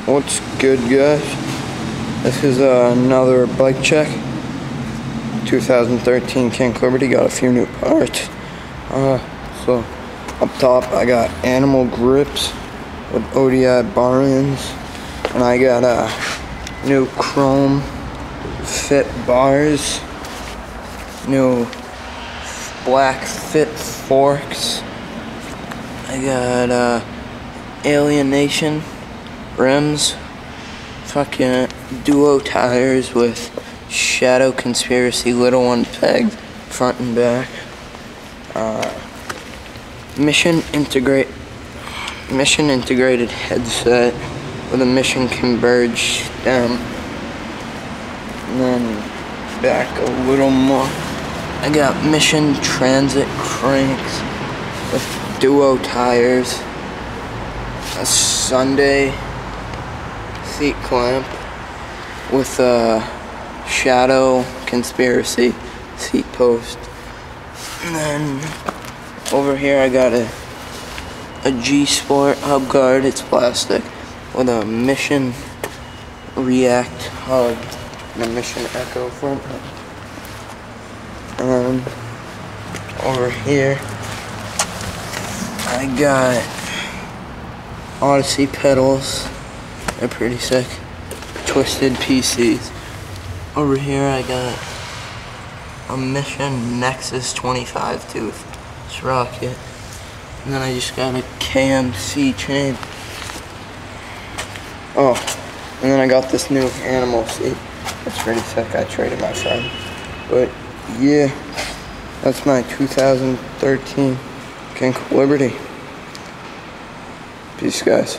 What's good, guys? This is another bike check. 2013 Kink Liberty. Got a few new parts. So up top I got animal grips with ODI bar ends, and I got new chrome fit bars, new black fit forks. I got Aliennation rims, fucking duo tires with Shadow Conspiracy little one pegged front and back. Mission integrated headset with a mission converge stem. And then back a little more, I got mission transit cranks with duo tires, a Sunday seat clamp with a Shadow Conspiracy seat post. And then over here I got a G-Sport hub guard. It's plastic with a Mission React hub and a Mission Echo front. And over here I got Odyssey pedals. They're pretty sick. Twisted PCs. Over here I got a Mission Nexus 25 tooth Sprocket. And then I just got a KMC Chain. Oh, and then I got this new animal seat. That's pretty sick. I traded my friend. But yeah, that's my 2013 Kink Liberty. Peace, guys.